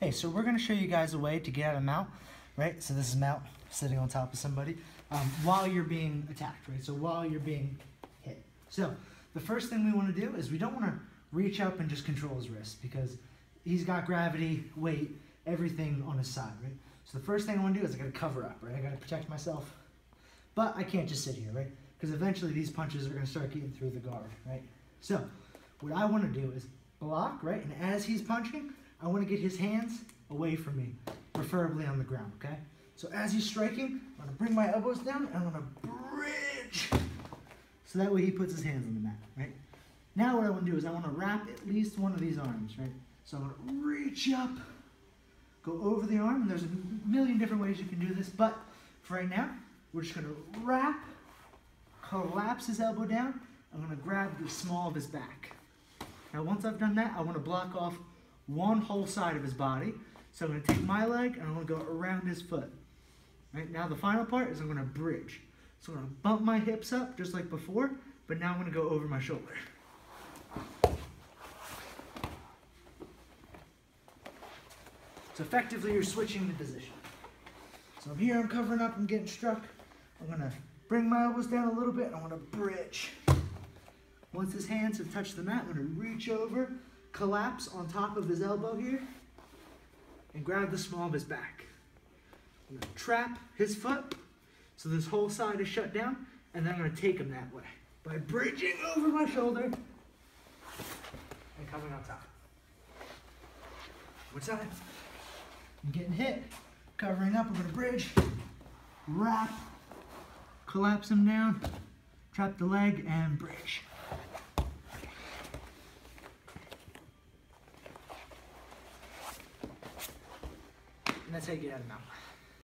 Hey, so we're going to show you guys a way to get out of mount, right? So this is mount, sitting on top of somebody, while you're being attacked, right? So while you're being hit. So the first thing we want to do is we don't want to reach up and just control his wrist because he's got gravity, weight, everything on his side, right? So the first thing I want to do is I got to cover up, right? I got to protect myself, but I can't just sit here, right? Because eventually these punches are going to start getting through the guard, right? So what I want to do is block, right? And as he's punching, I want to get his hands away from me, preferably on the ground, okay? So as he's striking, I'm going to bring my elbows down and I'm going to bridge. So that way he puts his hands on the mat, right? Now what I want to do is I want to wrap at least one of these arms, right? So I'm going to reach up, go over the arm, and there's a million different ways you can do this, but for right now, we're just going to wrap, collapse his elbow down. I'm going to grab the small of his back. Now once I've done that, I want to block off one whole side of his body. So I'm going to take my leg and I'm going to go around his foot. Right now the final part is I'm going to bridge. So I'm going to bump my hips up just like before, but now I'm going to go over my shoulder. So effectively you're switching the position. So I'm here, I'm covering up, I'm getting struck. I'm going to bring my elbows down a little bit and I want to bridge. Once his hands have touched the mat, I'm going to reach over, collapse on top of his elbow here, and grab the small of his back. I'm going to trap his foot so this whole side is shut down, and then I'm going to take him that way by bridging over my shoulder and coming on top. Which side? I'm getting hit, covering up, I'm going to bridge, wrap, collapse him down, trap the leg, and bridge. And that's how you get out of mount.